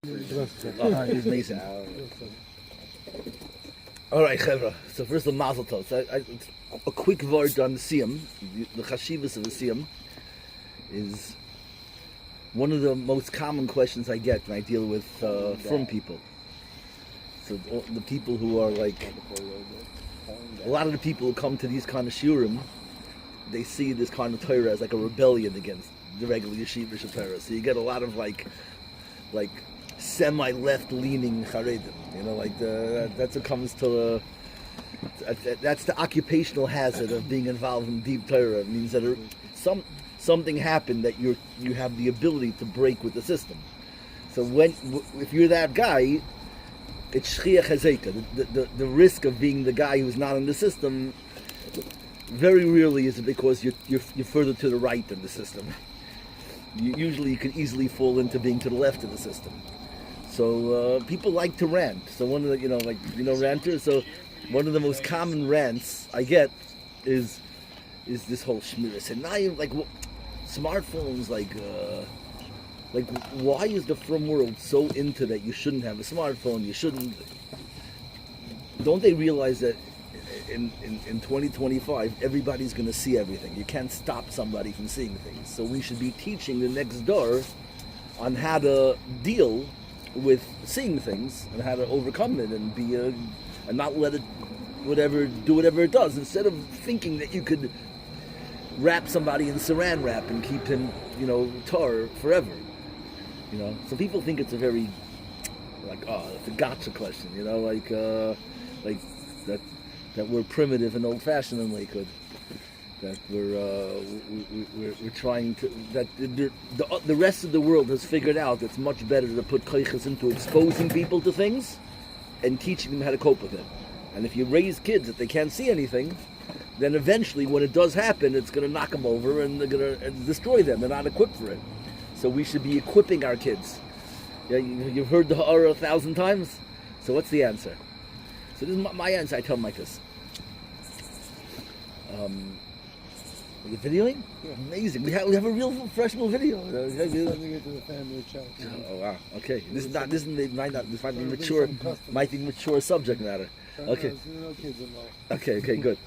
He's amazing. All right, Chevra. So first the Mazel Tov. A quick word on the Siyum. The Chashivas of the Siyum is one of the most common questions I get when I deal with from people. So the people who are like, a lot of the people who come to these kind of shiurim, they see this kind of Torah as like a rebellion against the regular yeshivish Torah. So you get a lot of like semi-left leaning Haredim. You know, like that's what comes to that's the occupational hazard of being involved in deep Torah. It means that something happened that you have the ability to break with the system. So if you're that guy, it's shchiach hazeka. The risk of being the guy who's not in the system very rarely is it because you're further to the right than the system. Usually you can easily fall into being to the left of the system. So people like to rant. So one of the ranters. So one of the most common rants I get is this whole shmiras. And now like smartphones, like why is the frum world so into that you shouldn't have a smartphone? You shouldn't. Don't they realize that in 2025 everybody's going to see everything? You can't stop somebody from seeing things. So we should be teaching the next door on how to deal with seeing things and how to overcome it and and not let it do whatever it does. Instead of thinking that you could wrap somebody in saran wrap and keep him, tar forever. So people think it's a very it's a gotcha question. That we're primitive and old-fashioned and Lakewood. That we're trying to, that the rest of the world has figured out it's much better to put koiches into exposing people to things and teaching them how to cope with it. And if you raise kids that they can't see anything, then eventually when it does happen, it's going to knock them over and they're going to destroy them. They're not equipped for it. So we should be equipping our kids. Yeah, you've heard the Ha'ara 1,000 times? So what's the answer? So this is my answer. I tell them like this. Are you videoing? Yeah. Amazing. We have a real professional video. Let me get to the family chat. Oh wow. Okay. This might be mature. Might be mature subject matter. Okay. No kids involved. Okay. Good.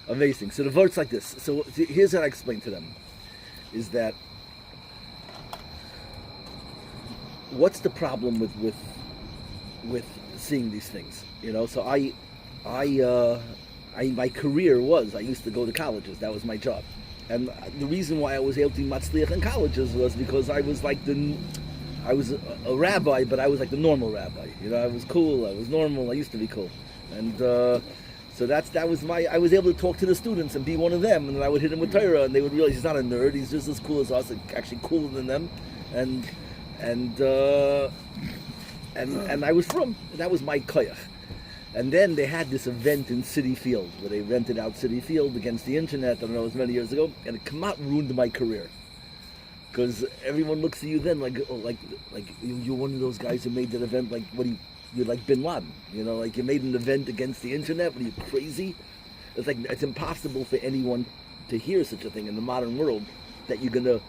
Amazing. So the vote's like this. So here's what I explain to them: is that what's the problem with seeing these things? So my career was, I used to go to colleges. That was my job. And the reason why I was able to be matzliach in colleges was because I was I was a rabbi, but I was like the normal rabbi. I was cool, I was normal, I used to be cool. And so I was able to talk to the students and be one of them. And then I would hit them with Torah and they would realize he's not a nerd, he's just as cool as us, actually cooler than them. And I was from, that was my koyach. And then they had this event in City Field, where they rented out City Field against the internet, I don't know, it was many years ago, and it ruined my career. Because everyone looks at you then like you're one of those guys who made that event, you're like Bin Laden, you made an event against the internet, what are you, crazy? It's impossible for anyone to hear such a thing in the modern world, that you're going to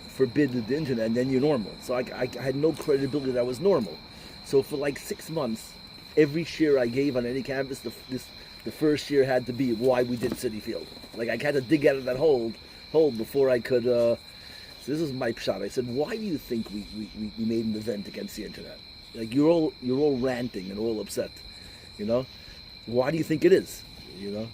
forbid the internet and then you're normal. So I had no credibility that I was normal. So for 6 months, every shir I gave on any campus, the first year had to be why we did City Field. I had to dig out of that hole before I could. So this is my pshat. I said, why do you think we made an event against the internet? You're all ranting and all upset. Why do you think it is? You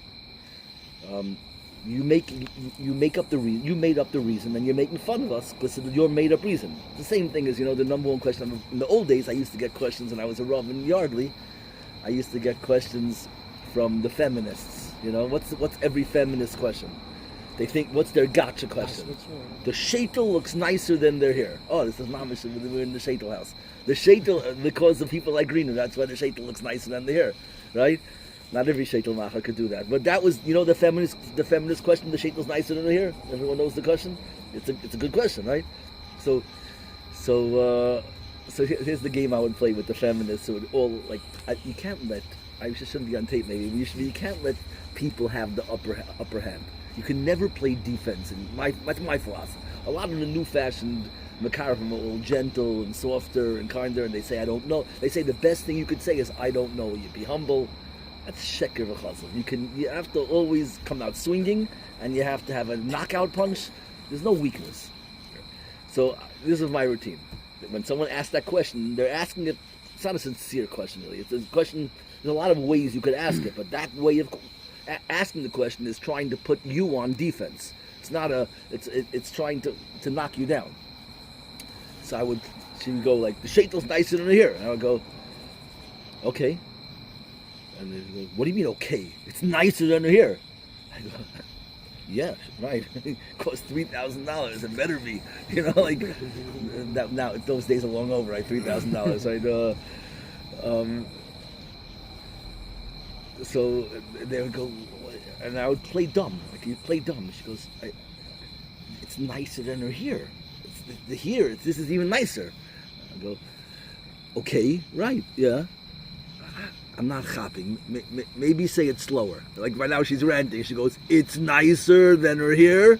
make up the reason. You made up the reason, and you're making fun of us because of your made up reason. The same thing as the number one question. In the old days, I used to get questions, when I was a Rav in Yardley. I used to get questions from the feminists. What's every feminist question? They think, what's their gotcha question? The shaitel looks nicer than their hair. Oh, this is mamish. We're in the shaitel house. The shaitel, because of people like Greener, that's why the shaitel looks nicer than the hair, right? Not every shaitel macher could do that, but that was, the feminist question. The shaitel's nicer than the hair. Everyone knows the question. It's a good question, right? So here's the game I would play with the feminists. So you can't let. I shouldn't be on tape. Maybe you can't let people have the upper hand. You can never play defense. And that's my philosophy. A lot of the new fashioned Makaravim are all gentle and softer and kinder, and they say, I don't know. They say the best thing you could say is, I don't know. You be humble. That's sheker v'chazal. You have to always come out swinging, and you have to have a knockout punch. There's no weakness. So this is my routine. When someone asks that question, they're asking it. It's not a sincere question, really. It's a question. There's a lot of ways you could ask it, but that way of asking the question is trying to put you on defense. It's not a. It's trying to knock you down. So she would go like, the shaitel's nicer than here, and I would go, okay. And they go, what do you mean okay? It's nicer than here. I go, yeah, right. It costs $3,000. It better be, like that. Now those days are long over, right? $3,000, right? So they would go, and I would play dumb. Like, you play dumb. She goes, it's nicer than her here. It's the here. This is even nicer. I go, okay, right, yeah. I'm not hopping. Maybe say it slower. Like right now she's ranting. She goes, it's nicer than her here.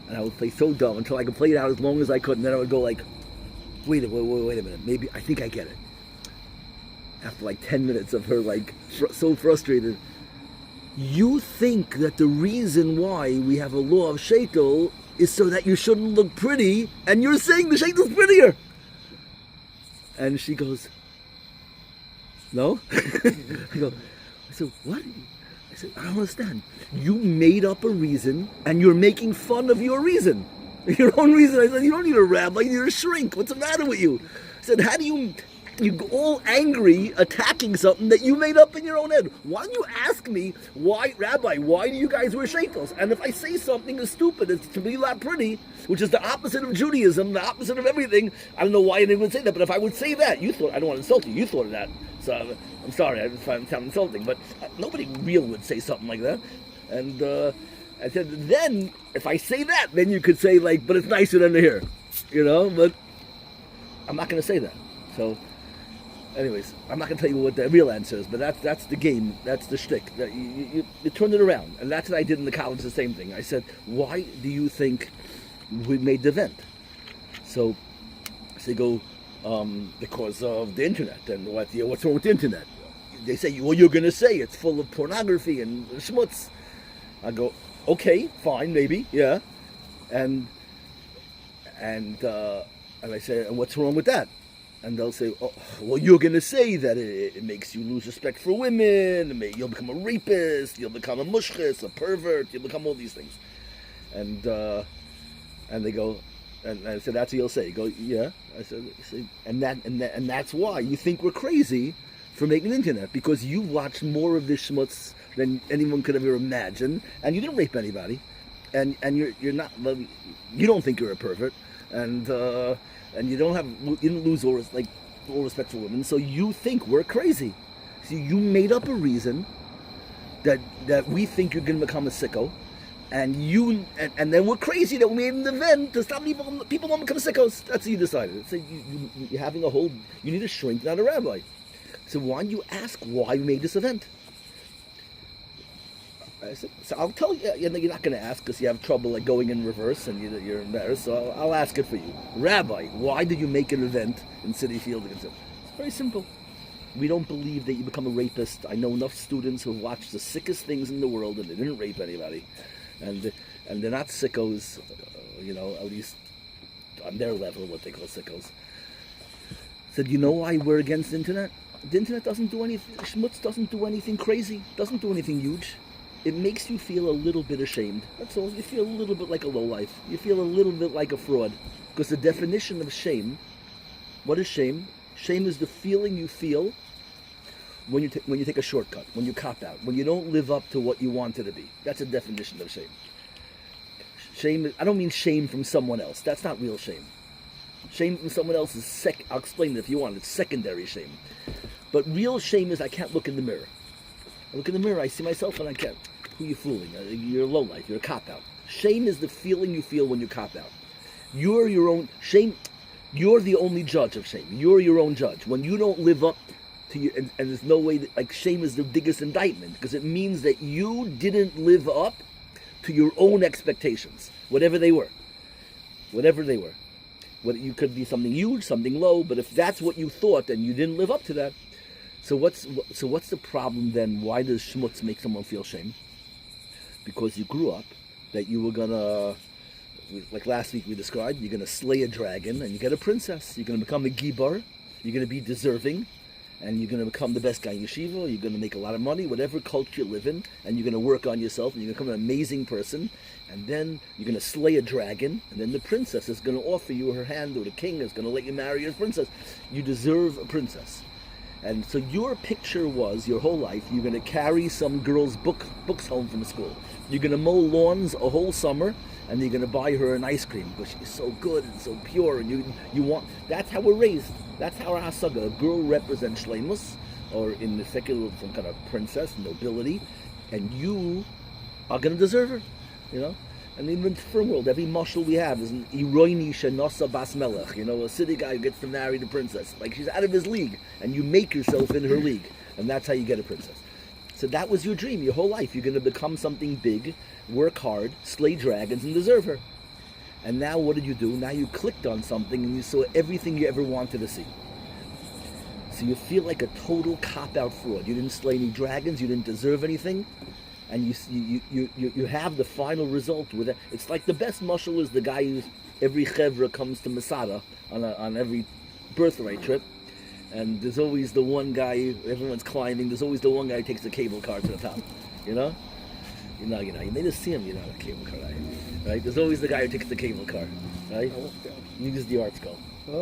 And I would play so dumb until I could play it out as long as I could. And then I would go like, wait a minute. Maybe, I think I get it. After like 10 minutes of her like so frustrated. You think that the reason why we have a law of sheitel is so that you shouldn't look pretty, and you're saying the sheitel's prettier. And she goes, no? I said, what? I said, I don't understand. You made up a reason, and you're making fun of your reason. Your own reason. I said, you don't need a rabbi, you need a shrink. What's the matter with you? I said, how do you go all angry attacking something that you made up in your own head? Why don't you ask me, Rabbi, why do you guys wear shaitels? And if I say something is stupid, it's to be not pretty, which is the opposite of Judaism, the opposite of everything, I don't know why anyone would say that, but if I would say that, I don't want to insult you, you thought of that. So I'm sorry, I find it sound insulting, but nobody real would say something like that. And I said, then, if I say that, then you could say, like, but it's nicer than here, but I'm not going to say that. So, anyways, I'm not going to tell you what the real answer is, but that's the game, that's the shtick. You turn it around, and that's what I did in the college, the same thing. I said, why do you think we made the event? So they go, because of the internet, and what's wrong with the internet? They say, well, you're going to say it's full of pornography and schmutz. I go, okay, fine, maybe, yeah. And I say, and what's wrong with that? And they'll say, oh, well, you're going to say that it makes you lose respect for women, you'll become a rapist, you'll become a mushkis, a pervert, you'll become all these things. And they go, and I said, that's what you'll say. You go, yeah. I said, and that's why you think we're crazy for making the internet, because you watched more of this schmutz than anyone could ever imagine, and you didn't rape anybody, and you're not, you don't think you're a pervert, and you didn't lose all respect for women, so you think we're crazy. So you made up a reason that we think you're going to become a sicko, and then we're crazy that we made an event to stop people don't become sickos. That's what you decided. So you're having you need a shrink, not a rabbi. So why don't you ask why we made this event? I said, so I'll tell you. You're not going to ask because you have trouble like going in reverse and you're embarrassed. So I'll ask it for you, Rabbi. Why did you make an event in City Field? It's very simple. We don't believe that you become a rapist. I know enough students who have watched the sickest things in the world and they didn't rape anybody, and they're not sickos. At least on their level, what they call sickos. Said, you know why we're against the internet? The internet doesn't do anything. Schmutz doesn't do anything crazy. Doesn't do anything huge. It makes you feel a little bit ashamed. That's all. You feel a little bit like a lowlife. You feel a little bit like a fraud. Because the definition of shame, what is shame? Shame is the feeling you feel when you take a shortcut, when you cop out, when you don't live up to what you wanted to be. That's a definition of shame. Shame, I don't mean shame from someone else. That's not real shame. Shame from someone else is I'll explain it if you want. It's secondary shame. But real shame is I can't look in the mirror. I look in the mirror, I see myself, and I can't. Who are you fooling? You're a lowlife. You're a cop-out. Shame is the feeling you feel when you cop out. You're your own shame. You're the only judge of shame. You're your own judge. When you don't live up to you, and there's no way that, shame is the biggest indictment, because it means that you didn't live up to your own expectations, whatever they were. What you could be something huge, something low, but if that's what you thought and you didn't live up to that, so what's the problem then? Why does schmutz make someone feel shame? Because you grew up that you were gonna, like last week we described, you're gonna slay a dragon and you get a princess. You're gonna become a gibar. You're gonna be deserving, and you're gonna become the best guy in yeshiva. You're gonna make a lot of money, whatever culture you live in, and you're gonna work on yourself, and you're gonna become an amazing person. And then you're gonna slay a dragon, and then the princess is gonna offer you her hand, or the king is gonna let you marry his princess. You deserve a princess. And so your picture was, your whole life, you're going to carry some girl's books home from school. You're going to mow lawns a whole summer, and you're going to buy her an ice cream because she's so good and so pure. And you want, that's how we're raised. That's how our hasaga. A girl represents shleimus, or in the secular, some kind of princess, nobility, and you are going to deserve her, you know? And even in the firm world, every mashal we have is an iroini shenosa bas melech, you know, a city guy who gets to marry the princess. Like, she's out of his league, and you make yourself in her league, and that's how you get a princess. So that was your dream, your whole life. You're going to become something big, work hard, slay dragons, and deserve her. And now what did you do? Now you clicked on something, and you saw everything you ever wanted to see. So you feel like a total cop-out fraud. You didn't slay any dragons, you didn't deserve anything. And you have the final result with it. It's like the best mashal is the guy who every chevra comes to Masada on every birthright trip, and there's always the one guy, everyone's climbing, there's always the one guy who takes the cable car to the top, you know? You made us see him, you know, the cable car, right? There's always the guy who takes the cable car, right? Use the art skull.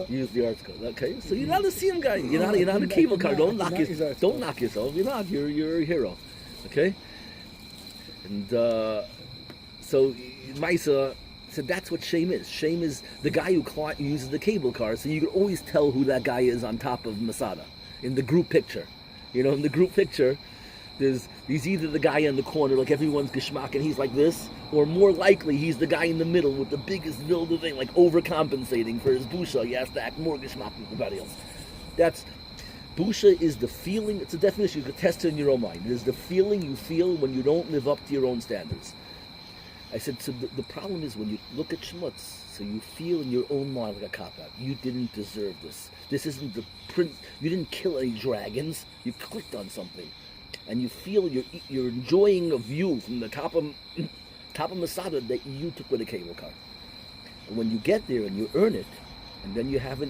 Use the art skull. Okay, so you're not a CM guy. You're not a cable car. Don't knock yourself. You're a hero. Okay. And so Maisa said that's what shame is. Shame is the guy who uses the cable car, so you can always tell who that guy is on top of Masada in the group picture. You know, in the group picture, he's either the guy in the corner, like everyone's geschmack, and he's like this, or more likely he's the guy in the middle with the biggest builder thing, like overcompensating for his busha. He has to act more geschmack than everybody else. Busha is the feeling, it's a definition, you could test it in your own mind. It is the feeling you feel when you don't live up to your own standards. I said, so the problem is when you look at schmutz, so you feel in your own mind like a cop-out. You didn't deserve this. This isn't the prince, you didn't kill any dragons, you clicked on something. And you feel you're enjoying a view from the top of Masada that you took with a cable car. And when you get there and you earn it, and then you have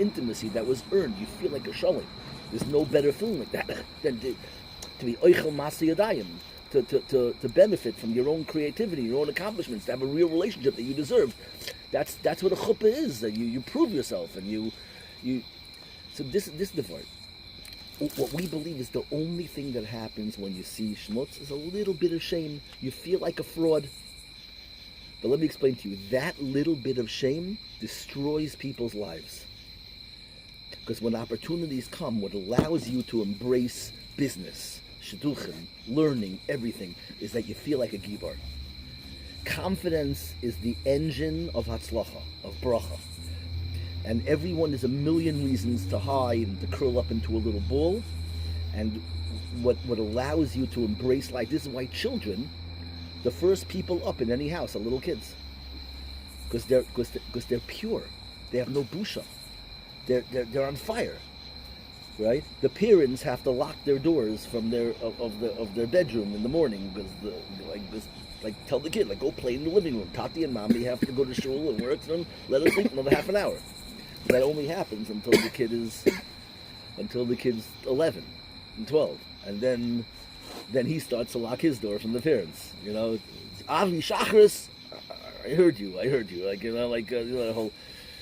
intimacy that was earned, you feel like you're showing. There's no better feeling like that than to be oichel masi yadayim, to benefit from your own creativity, your own accomplishments, to have a real relationship that you deserve. That's what a chuppah is. That you prove yourself, and you. So this is the part. What we believe is the only thing that happens when you see schmutz is a little bit of shame. You feel like a fraud. But let me explain to you, that little bit of shame destroys people's lives. Because when opportunities come, what allows you to embrace business, shidduchim, learning, everything, is that you feel like a gibar. Confidence is the engine of hatzlacha, of bracha. And everyone has a million reasons to hide and to curl up into a little ball. And what allows you to embrace life, this is why children, the first people up in any house are little kids. Because they're pure. They have no busha. They're on fire. Right? The parents have to lock their doors from their bedroom in the morning because tell the kid, go play in the living room. Tati and mommy have to go to shul and work, and let us sleep another half an hour. That only happens until the kid's 11 and 12, and then he starts to lock his door from the parents. You know, Avi Shachris, I heard you. The whole.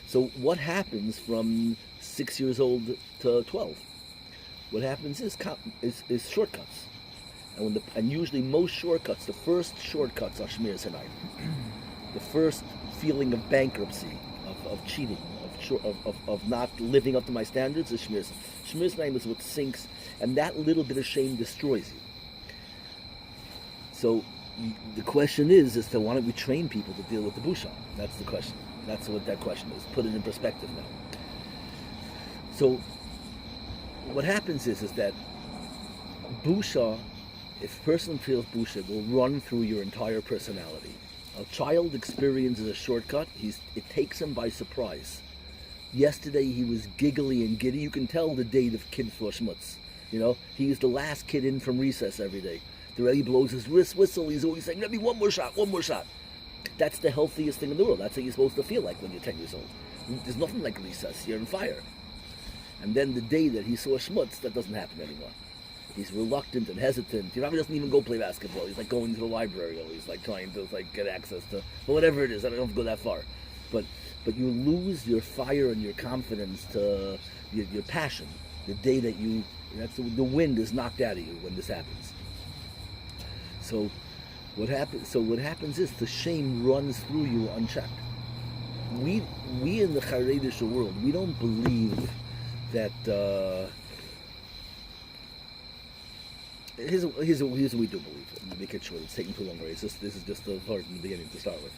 So what happens from 6 years old to 12? What happens is shortcuts, and usually most shortcuts, the first shortcuts are Shmir Sinai. The first feeling of bankruptcy, of cheating, of not living up to my standards is Shmir Sinai. Shmir Sinai is what sinks, and that little bit of shame destroys you. So the question is to why don't we train people to deal with the busha? That's the question. That's what that question is. Put it in perspective now. So what happens is that busha, if a person feels busha, will run through your entire personality. A child experiences a shortcut. It takes him by surprise. Yesterday he was giggly and giddy. You can tell the day the kid for schmutz. He's the last kid in from recess every day. The Rebbe blows his whistle. He's always saying, Rebbe, one more shot, one more shot. That's the healthiest thing in the world. That's how you're supposed to feel like when you're 10 years old. There's nothing like recess. You're on fire. And then the day that he saw schmutz, that doesn't happen anymore. He's reluctant and hesitant. He probably doesn't even go play basketball. He's like going to the library, or he's like trying to get access to, whatever it is. I don't have to go that far. But you lose your fire and your confidence to your passion. The day that the wind is knocked out of you when this happens. So what happens is the shame runs through you unchecked. We in the Haredish world, we don't believe that here's what we do believe. Let me make it short. It's taking too long already. This is just the part in the beginning to start with.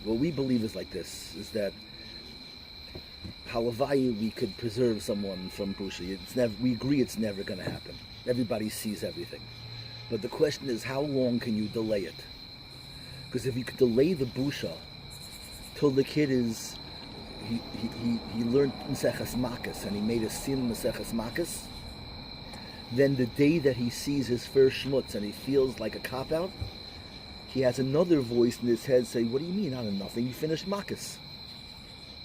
What we believe is like this: is that halavai we could preserve someone from busha. We agree it's never going to happen. Everybody sees everything, but the question is, how long can you delay it? Because if you could delay the busha till the kid is he learned Maseches Makkos and he made a Siyum Maseches Makkos, then the day that he sees his first schmutz and he feels like a cop-out, he has another voice in his head say, what do you mean out of nothing? You finished Makkos.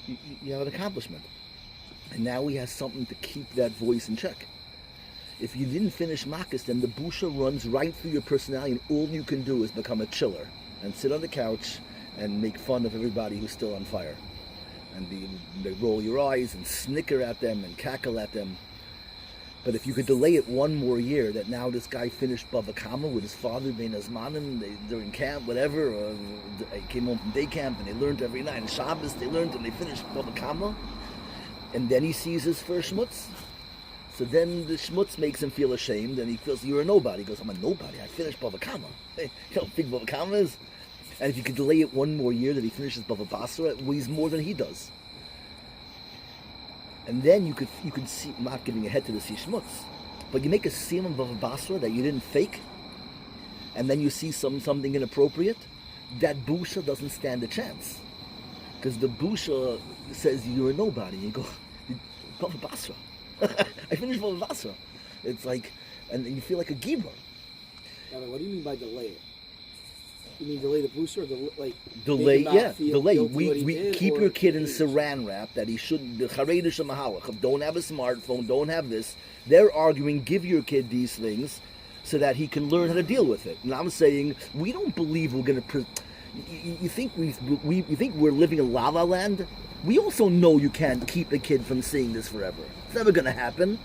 You have an accomplishment. And now he has something to keep that voice in check. If you didn't finish Makkos, then the busha runs right through your personality and all you can do is become a chiller and sit on the couch and make fun of everybody who's still on fire. And they roll your eyes and snicker at them and cackle at them. But if you could delay it one more year, that now this guy finished Bava Kama with his father, Ben Azmanim, during camp, whatever, or they came home from day camp and they learned every night. And Shabbos they learned and they finished Bava Kama. And then he sees his first schmutz. So then the schmutz makes him feel ashamed and he feels, you're a nobody. He goes, I'm a nobody, I finished Bava Kama. You know how big Bava Kama is? And if you could delay it one more year that he finishes Bava Basra, it weighs more than he does. And then you could see, I'm not giving a head to the see schmutz, but you make a siyum of Bava Basra that you didn't fake, and then you see something inappropriate, that busha doesn't stand a chance. Because the busha says you're a nobody. You go, Bava Basra. I finished Bava Basra. It's like, and you feel like a gibor. What do you mean by delay it? You mean delay the booster or delay? Yeah, delay. We keep your kid in saran wrap that he shouldn't. The Haredish and Mahalach don't have a smartphone, don't have this. They're arguing, give your kid these things so that he can learn how to deal with it. And I'm saying we don't believe we're going to. You think you think we're living in La La Land? We also know you can't keep a kid from seeing this forever. It's never going to happen.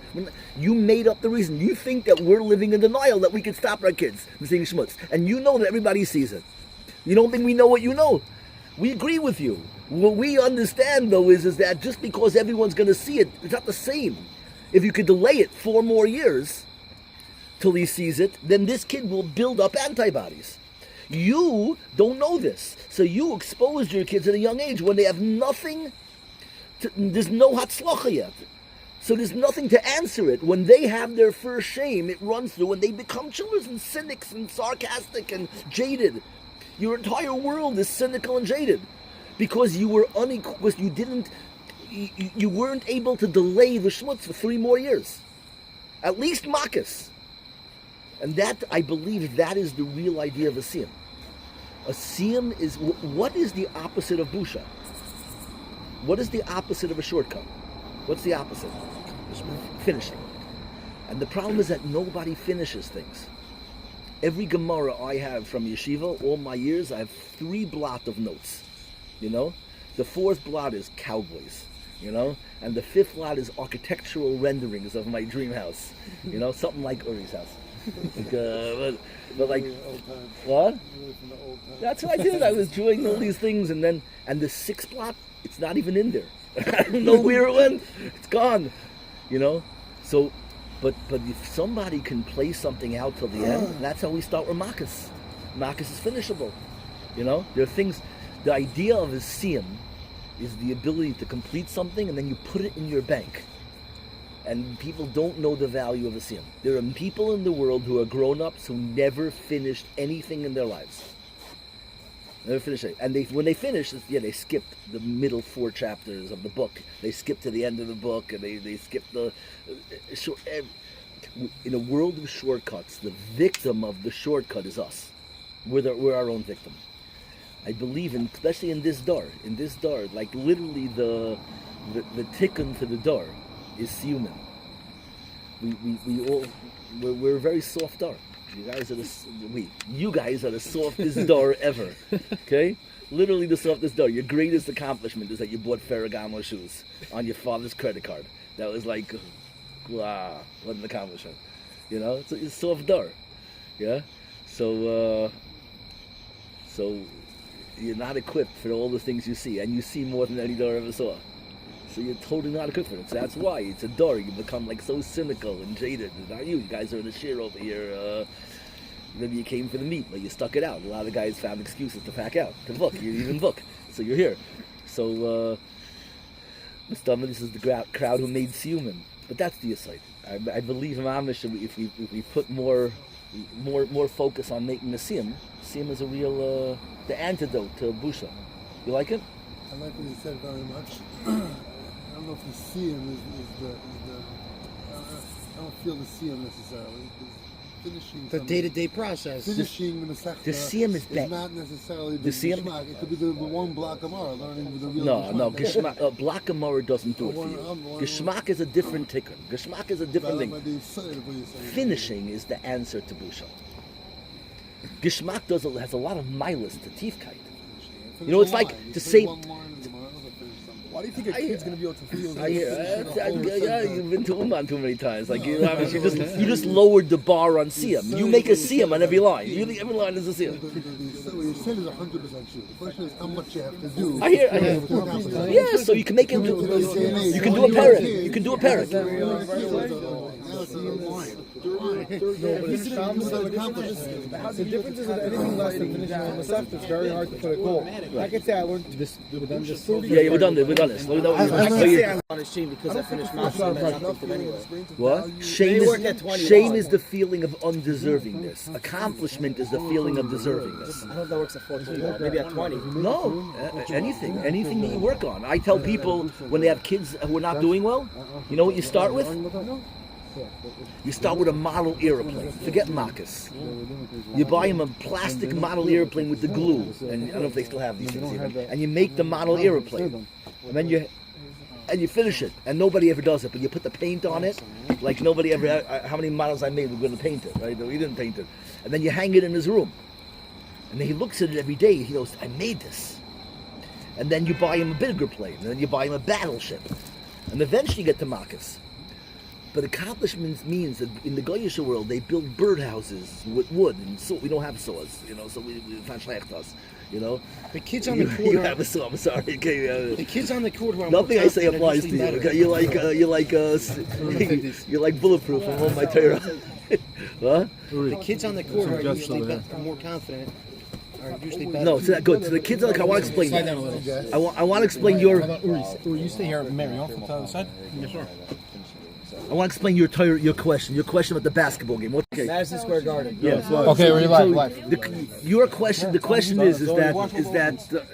You made up the reason. You think that we're living in denial that we can stop our kids from seeing schmutz. And you know that everybody sees it. You don't think we know what you know. We agree with you. What we understand, though, is that just because everyone's going to see it, it's not the same. If you could delay it 4 more years till he sees it, then this kid will build up antibodies. You don't know this. So you exposed your kids at a young age when they have nothing, there's no hatzlacha yet. So there's nothing to answer it. When they have their first shame, it runs through and they become chillers and cynics and sarcastic and jaded. Your entire world is cynical and jaded because you were because you weren't able to delay the schmutz for 3 more years. At least Makkos. And that, I believe, that is the real idea of a siyum. A siyum is, what is the opposite of busha? What is the opposite of a shortcut? What's the opposite? Finishing. And the problem is that nobody finishes things. Every Gemara I have from yeshiva, all my years, I have 3 blot of notes. You know? The 4th blot is cowboys. You know? And the 5th blot is architectural renderings of my dream house. You know? Something like Uri's house. But like, what? That's what I did. I was doing all these things, and the 6th blot, it's not even in there. I don't know where it went. It's gone. You know. So, but if somebody can play something out till the end, that's how we start with Makkos. Makkos is finishable. You know, there are things. The idea of a siyum is the ability to complete something, and then you put it in your bank. And people don't know the value of a siyum. There are people in the world who are grown-ups who never finished anything in their lives. Never finish it. And when they finish, they skipped the middle 4 chapters of the book. They skipped to the end of the book, and they skipped the short. In a world of shortcuts, the victim of the shortcut is us. We're our own victim. I believe especially in this door, like literally the tikkun for the door is Siyum. We're a very soft door. You guys are the softest door ever. Okay? Literally the softest door. Your greatest accomplishment is that you bought Ferragamo shoes on your father's credit card. That was like, wow, what an accomplishment. It's a soft door. Yeah? So you're not equipped for all the things you see, and you see more than any door ever saw. So you're totally not equipped for it. So that's why it's a door. You become like so cynical and jaded. It's not you. You guys are in a shir over here. Maybe you came for the meat, but you stuck it out. A lot of guys found excuses to pack out, to book. You didn't book, so you're here. So, Mr. This is the crowd who made Siyum. But that's the aside. I believe in Amish. If we put more focus on making the Siyum is a real the antidote to Busha. You like it? I like what you said very much. I don't know if the Siyum is the I don't feel the Siyum necessarily. Finishing the day-to-day process. Finishing the Masechta The Siyum is not necessarily the Siyum. Geshmak. It could be the one block Gemara, learning the real No, Geshmak. Geshmak, block Gemara doesn't do it for you. Geshmak is a different tikkun. Geshmak is a different thing. Finishing is the answer to Busha. Geshmak has a lot of milas to Tifkeit. It's like to say. Why do you think a kid's going to be able to feel? You've been to Uman too many times. Like you just lowered the bar on Siyum. You make a Siyum on every line. Every line is a Siyum. What you said is 100% true. The question is how much you have to do. I hear. Yeah, so you can make it. You can do a parrot. You can do a parrot. The difference is that anything less than finishing on the left, it's very hard to put a goal. I could say I learned this within this 30 years. Yeah, we're done this. I say I'm on a shame because I finished master and I dropped them anyway. What? Shame is the feeling of undeservingness. Accomplishment is the feeling of deservingness. I hope that works at 14, maybe at 20. No, anything that you work on. I tell people when they have kids who are not doing well, you know what you start with? You start with a model airplane. Forget Marcus. You buy him a plastic model airplane with the glue, and I don't know if they still have these things even. And you make the model airplane, and then you finish it, and nobody ever does it. But you put the paint on it, like nobody ever. How many models I made? We're going to paint it, right? We didn't paint it, and then you hang it in his room, and then he looks at it every day. He goes, "I made this." And then you buy him a bigger plane, and then you buy him a battleship, and eventually you get to Marcus. But accomplishments means that in the Goyish world they build birdhouses with wood and so we don't have saws, so we can't schlecht us, The kids on the court. You have a saw. I'm sorry. Okay, the kids on the court. Nothing I say applies to you. Okay? You're like bulletproof. I'm on my Torah. Huh? The kids on the court are usually more confident. Are usually better. No, so that good. So the kids on the court. I want to explain. Slide down a little. I want to explain your. Uri, you stay here, Mary. You want to the side? Yes, sir. I want to explain your question. Your question about the basketball game. Okay. Madison Square Garden. Yeah. Okay, we're live. Your question. The question is that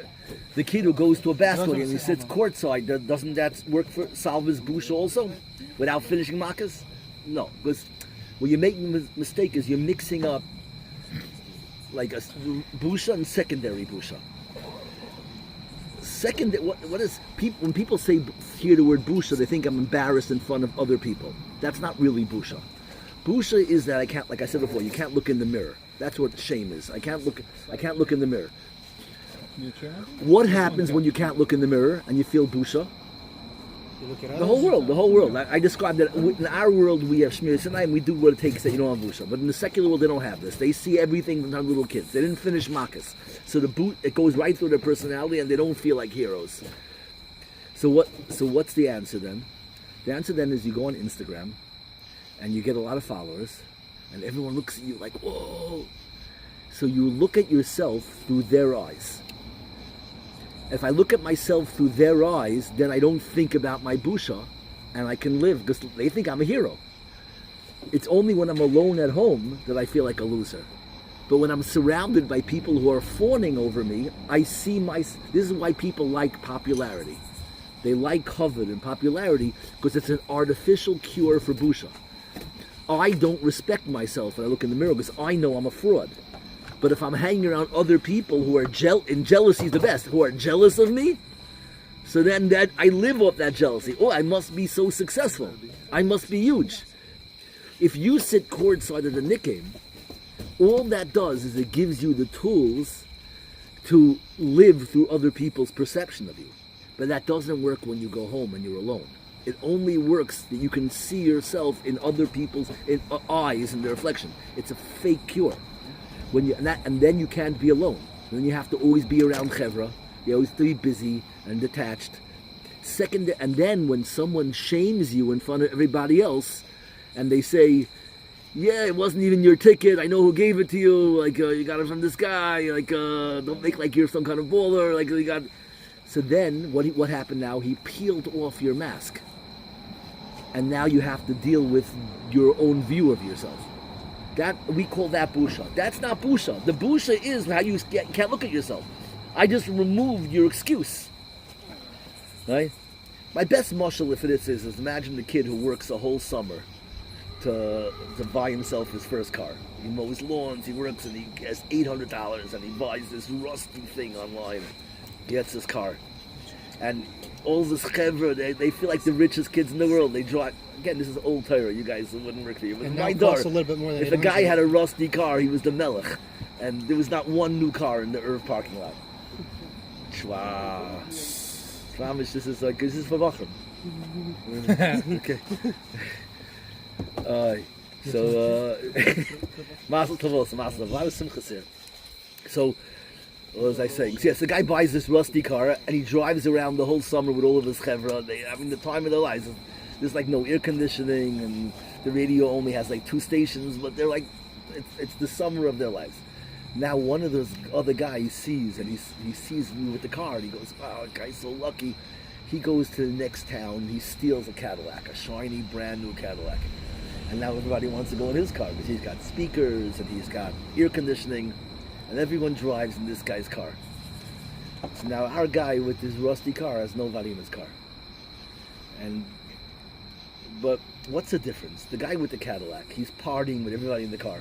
the kid who goes to a basketball game and he sits courtside. Doesn't that work for Salva's Bush also, without finishing Makas? No, because what you're making the mistake is you're mixing up like a Busha and secondary Busha. What is people when people hear the word busha, they think I'm embarrassed in front of other people. That's not really busha. Busha is that I can't, like I said before, you can't look in the mirror. That's what shame is. I can't look in the mirror. What happens when you can't look in the mirror and you feel busha? The whole world. I described that in our world we have Shmir Sinai and we do what it takes that you don't have busha. But in the secular world they don't have this. They see everything from their little kids. They didn't finish makas. So it goes right through their personality and they don't feel like heroes. So what's the answer then? The answer then is you go on Instagram and you get a lot of followers and everyone looks at you like, whoa. So you look at yourself through their eyes. If I look at myself through their eyes, then I don't think about my busha, and I can live because they think I'm a hero. It's only when I'm alone at home that I feel like a loser. But when I'm surrounded by people who are fawning over me, I see this is why people like popularity. They like covet and popularity because it's an artificial cure for busha. I don't respect myself when I look in the mirror because I know I'm a fraud. But if I'm hanging around other people who are in jealousy is the best, who are jealous of me, so then that I live off that jealousy. Oh, I must be so successful. I must be huge. If you sit courtside at the Knick game, all that does is it gives you the tools to live through other people's perception of you. But that doesn't work when you go home and you're alone. It only works that you can see yourself in other people's eyes and their reflection. It's a fake cure. And then you can't be alone. Then you have to always be around chevra. You always have to be busy and detached. Second, and then when someone shames you in front of everybody else, and they say, "Yeah, it wasn't even your ticket. I know who gave it to you. Like you got it from this guy. Like don't make like you're some kind of baller. Like you got." So then, what happened now? He peeled off your mask, and now you have to deal with your own view of yourself. That we call that busha. That's not busha. The busha is how you can't look at yourself. I just removed your excuse. Right? My best mashal for this is imagine the kid who works a whole summer to buy himself his first car. He mows lawns, he works, and he has $800, and he buys this rusty thing online. He gets his car. And all this chevra, they feel like the richest kids in the world. They drive. Again, this is old Torah. You guys, it wouldn't work for you. But And my now it costs daughter, a little bit more than if a guy 800. had a rusty car, he was the melech. And there was not one new car in the Irv parking lot. Shwa. Shwamish, this is for Bachram. Okay. Mazel Tov, Mazel Tov. Why was Simchas here? So, what was I saying? So yes, the guy buys this rusty car and he drives around the whole summer with all of his chevra. They having the time of their lives. There's like no air conditioning and the radio only has like 2 stations, but they're like, it's the summer of their lives. Now one of those other guys sees, and he sees me with the car and he goes, wow, that guy's so lucky. He goes to the next town, he steals a Cadillac, a shiny brand new Cadillac. And now everybody wants to go in his car because he's got speakers and he's got air conditioning. And everyone drives in this guy's car. So now our guy with his rusty car has nobody in his car. But what's the difference? The guy with the Cadillac, he's partying with everybody in the car.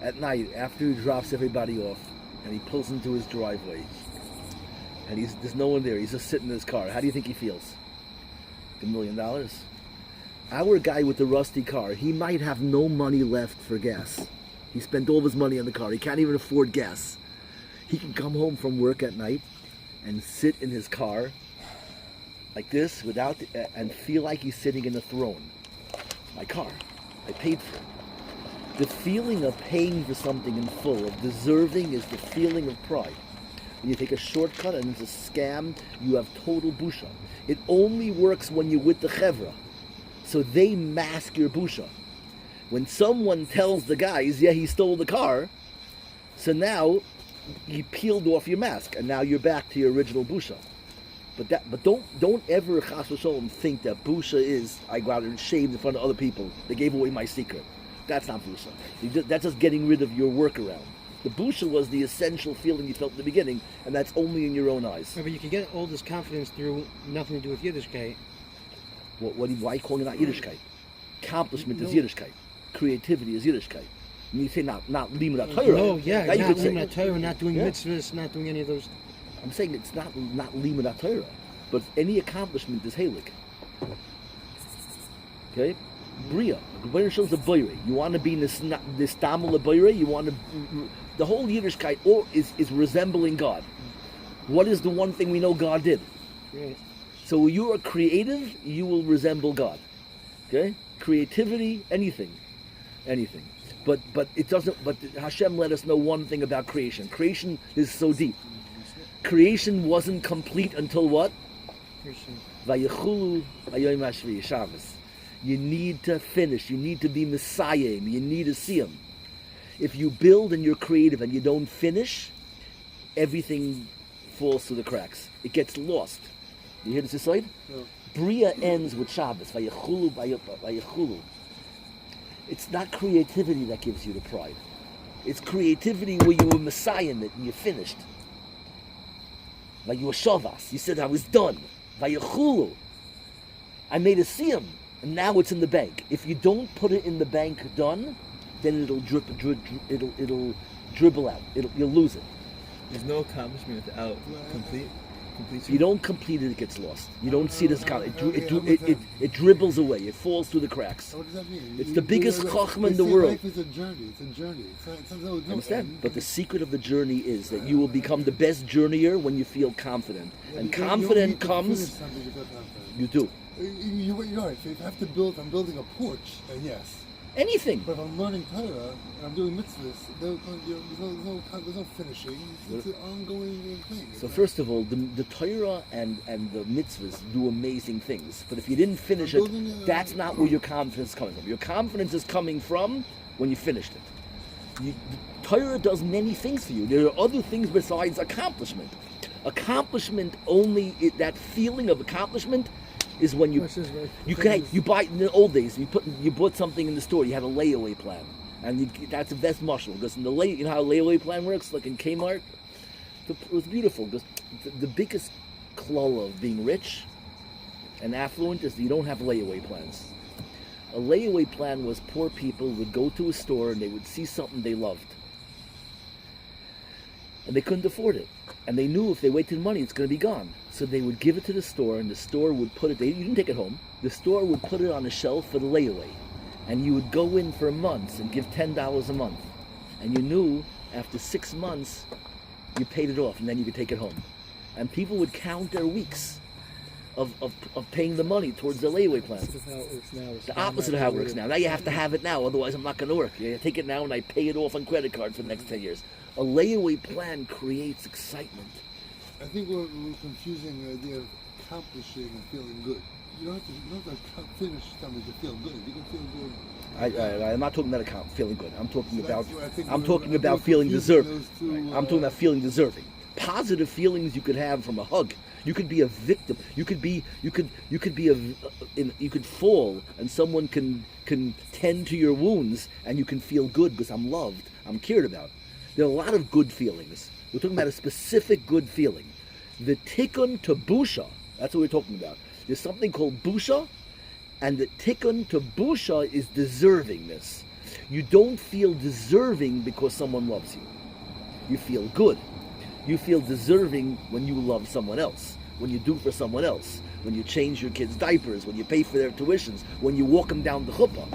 At night, after he drops everybody off, and he pulls into his driveway, and there's no one there, he's just sitting in his car. How do you think he feels? $1 million? Our guy with the rusty car, he might have no money left for gas. He spent all of his money on the car. He can't even afford gas. He can come home from work at night and sit in his car like this and feel like he's sitting in a throne. My car. I paid for it. The feeling of paying for something in full, of deserving, is the feeling of pride. When you take a shortcut and it's a scam, you have total busha. It only works when you're with the chevra. So they mask your busha. When someone tells the guys, yeah, he stole the car, so now you peeled off your mask, and now you're back to your original busha. But don't ever chas v'sholom think that busha is I go out and shave in front of other people. They gave away my secret. That's not busha. That's just getting rid of your workaround. The busha was the essential feeling you felt in the beginning, and that's only in your own eyes. Yeah, but you can get all this confidence through nothing to do with Yiddishkeit. Why calling it not Yiddishkeit? Accomplishment is Yiddishkeit. Creativity is Yiddishkeit. And you say not limud Torah. No, yeah, Now you not could say, limud Torah, not doing Yeah. mitzvahs, not doing any of those. I'm saying it's not limud Torah, but any accomplishment is halik. Okay, bria. When shows the boyre, you want to be nistamel boyre. You want to. The whole Yiddishkeit is resembling God. What is the one thing we know God did? Right. So when you are creative, you will resemble God. Okay, creativity, anything. But it doesn't. But Hashem let us know one thing about creation. Creation is so deep. Creation wasn't complete until what? Vayechulu hayom hashvi Shabbos. You need to finish. You need to be Messiah. You need a Siyum. If you build and you're creative and you don't finish, everything falls through the cracks. It gets lost. You hear this aside? No. Bria ends with Shabbos. Vayechulu. It's not creativity that gives you the pride. It's creativity where you were messiahment and you're finished. Like you were shavas. You said, I was done. Vayachulu. I made a siyum, and now it's in the bank. If you don't put it in the bank done, then it'll it'll dribble out. You'll lose it. There's no accomplishment without completion. You don't complete it, it gets lost. You don't see it as it dribbles away. It falls through the cracks. What does that mean? It's the biggest chachma in They the say world. Life is a journey. It's a journey. It's not no Understand? end. But the secret of the journey is that you will become the best journeyer when you feel confident. And You don't confident need to comes, finish something to feel confident. you do. You're right. So if I have to build, I'm building a porch, then yes. Anything. But if I'm learning Torah and I'm doing mitzvahs, there's no finishing. It's an ongoing thing. So first of all, the Torah and the mitzvahs do amazing things. But if you didn't finish it, that's not where your confidence is coming from. Your confidence is coming from when you finished it. The Torah does many things for you. There are other things besides accomplishment. Accomplishment only, that feeling of accomplishment is when you buy in the old days. You bought something in the store. You had a layaway plan, and that's the best marshal because in the you know how a layaway plan works, like in Kmart. It was beautiful because the biggest klala of being rich and affluent is that you don't have layaway plans. A layaway plan was poor people would go to a store and they would see something they loved, and they couldn't afford it. And they knew if they waited money, it's going to be gone. So they would give it to the store, and the store would put it, you didn't take it home, the store would put it on a shelf for the layaway. And you would go in for months and give $10 a month. And you knew after 6 months, you paid it off, and then you could take it home. And people would count their weeks of paying the money towards the layaway plan. This is how it works now. The opposite of how it works now. Now you have to have it now, otherwise I'm not going to work. You take it now and I pay it off on credit card for the next 10 years. A layaway plan creates excitement. I think we're confusing the idea of accomplishing and feeling good. You don't have to finish something to feel good. You can feel good. I'm not talking about feeling good. I'm talking So about. that's where I think I'm we're- talking we're about feeling confusing deserving. those two, I'm talking about feeling deserving. Positive feelings you could have from a hug. You could be a victim. You could fall, and someone can tend to your wounds, and you can feel good because I'm loved. I'm cared about. There are a lot of good feelings. We're talking about a specific good feeling. The tikkun to busha. That's what we're talking about. There's something called busha, and the tikkun to busha is deservingness. You don't feel deserving because someone loves you. You feel good. You feel deserving when you love someone else, when you do for someone else, when you change your kids' diapers, when you pay for their tuitions, when you walk them down the chuppah.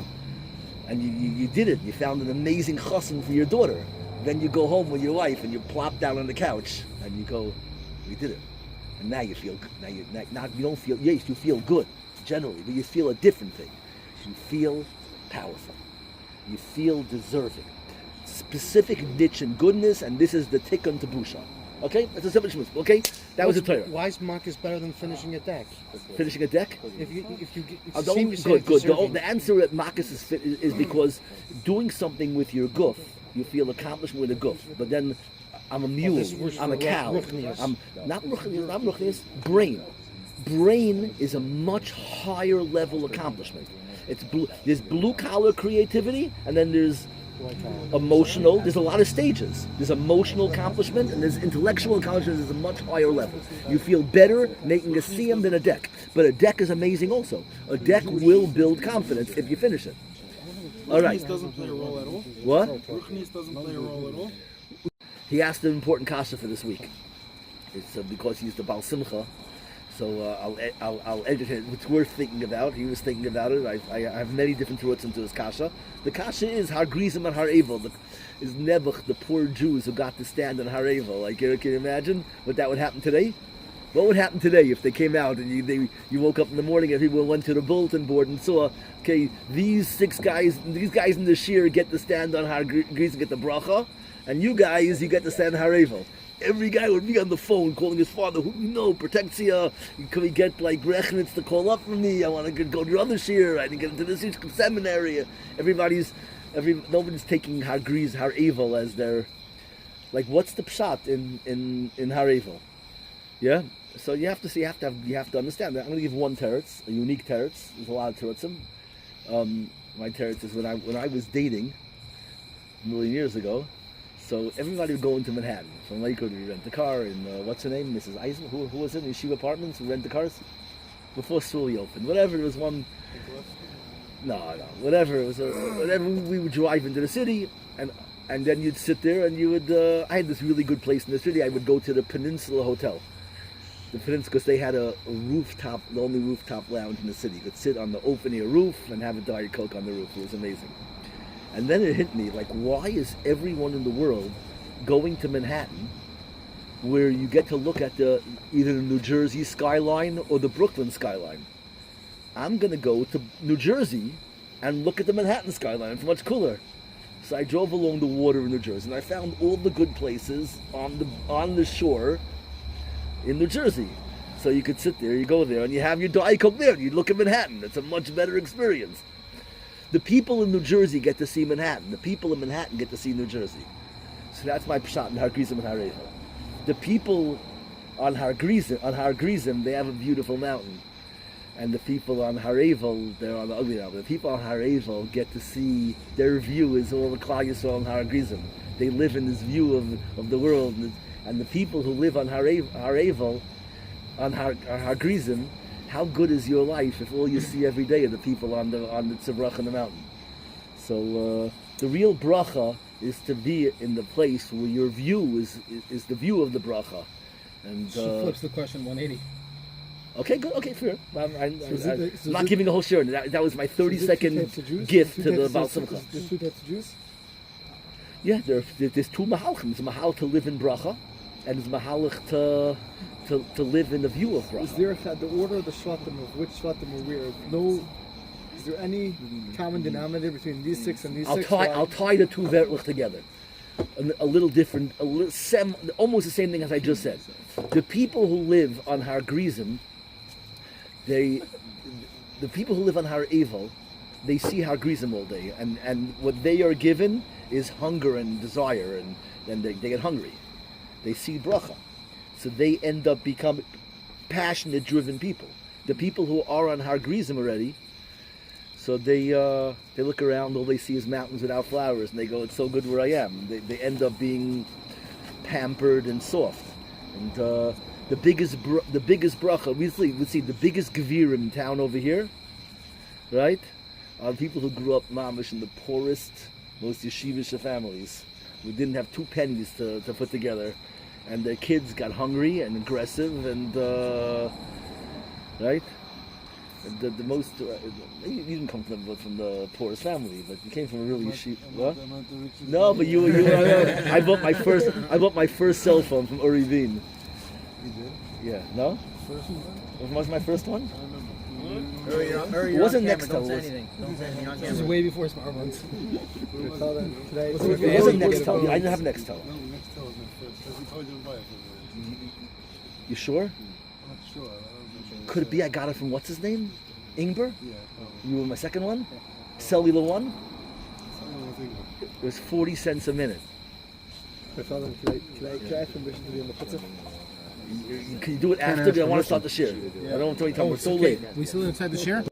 And you did it. You found an amazing chassan for your daughter. Then you go home with your wife and you plop down on the couch and you go, we did it. And now you feel good. Now you don't feel, yes, you feel good generally, but you feel a different thing. You feel powerful. You feel deserving. Specific niche and goodness, and this is the tikkun to busha. Okay? That's a simple shmuz. Okay? That was a Torah. Why is Marcus better than finishing a deck? Finishing a deck? If you Don't- seem to say good. deserving. The answer at Marcus is because doing something with your guf, you feel accomplishment with a guf. But then I'm a mule, I'm a cow. Ruchnius. I'm not ruchnius, brain. Brain is a much higher level accomplishment. There's blue collar creativity, and then there's emotional. There's a lot of stages. There's emotional accomplishment, and there's intellectual accomplishment. There's a much higher level. You feel better making a siyum than a deck, but a deck is amazing also. A deck will build confidence if you finish it. All right. Ruchnius doesn't play a role at all. What? Ruchnius doesn't play a role at all. He asked an important kasha for this week. It's because he's the Baal Simcha. So I'll edit it. It's worth thinking about. He was thinking about it. I have many different roots into his kasha. The kasha is Har Grizim and Har Evel. Is Nebuch, the poor Jews who got to stand on Har Evel. Like, can you imagine what that would happen today? What would happen today if they came out and you woke up in the morning and people went to the bulletin board and saw, okay, these guys in the shir get to stand on Har Grizim, get the bracha, and you guys, you get to stand on Har Evel. Every guy would be on the phone calling his father, protectia, can we get like Rechnitz to call up for me? I want to go to the other shir, I didn't get into this seminary. Nobody's taking Har Griz, Har Evel as their, like, what's the pshat in Har Evel? Yeah? So you have to understand that. I'm going to give one teretz, a unique teretz. There's a lot of teretzim. My teretz is when I was dating a million years ago, So everybody would go into Manhattan. From Lakewood, we rent a car, and what's her name? Mrs. Eisen? Who was it? Yeshiva Apartments? We rent the cars? Before Suli opened. Whatever, it was one... No, whatever. It was whatever. We would drive into the city, and then you'd sit there, and you would... I had this really good place in the city. I would go to the Peninsula Hotel. The Peninsula, because they had a rooftop, the only rooftop lounge in the city. You could sit on the open-air roof and have a Diet Coke on the roof. It was amazing. And then it hit me, like, why is everyone in the world going to Manhattan where you get to look at either the New Jersey skyline or the Brooklyn skyline? I'm going to go to New Jersey and look at the Manhattan skyline. It's much cooler. So I drove along the water in New Jersey, and I found all the good places on the shore in New Jersey. So you could sit there, you go there, and you have your Diet Coke there, and you look at Manhattan. It's a much better experience. The people in New Jersey get to see Manhattan. The people in Manhattan get to see New Jersey. So that's my pshat in Har Grizim and Har Evel. The people on Har Grizim, they have a beautiful mountain. And the people on Har Evel, they're on the ugly mountain. The people on Har Evel get to see, their view is all the Klal Yisrael and Har Grizim. They live in this view of the world. And the people who live on Har Evel, on Har Grizim, how good is your life if all you see every day are the people on the Tzibrach in the mountain? So the real bracha is to be in the place where your view is the view of the bracha. And She flips the question 180. okay, good. Okay, fair. I'm not giving the whole share. That was my 30-second gift to the Baal Simcha. There's two types of Jews? Yeah, there's two mahalchim. There's a mahal to live in bracha, and there's mahalach to live in the view of bracha. Is there the order of the shvatim of which shvatim are where? No, is there any common denominator between these six and these six? I'll tie the two vertlich together. A little different, almost the same thing as I just said. The people who live on Har Grizim, the people who live on Har Evel, they see Har Grizim all day, and what they are given is hunger and desire, and they get hungry. They see bracha. So they end up becoming passionate, driven people. The people who are on Har Grizim already, so they look around, all they see is mountains without flowers, and they go, it's so good where I am. They end up being pampered and soft. And the biggest bracha, we see the biggest gevirim town over here, right, are people who grew up mamish in the poorest, most yeshivish of families, who didn't have 2 pennies to put together. And their kids got hungry and aggressive, and right. And the most you didn't come from the poorest family, but you came from a really what? No, but you I bought my first cell phone from Uri Bean. You did? Yeah. No. First one? Was my first one? I remember. It wasn't Nextel. Don't say anything. Don't say anything on This is camera. way before smartphones. Today. It wasn't Nextel. I didn't have Nextel. No, Nextel was my first. Because we told you to buy it for me. You sure? I'm not sure. I don't remember. Could it be I got it from what's his name? Ingber? Yeah, probably. You were my second one? Cellular one? Something with England. It was 40 cents a minute. Can I ask permission to be on the pizza? Can you do it after? I want to start the share. I don't want to tell you we're so late. We still inside the chair?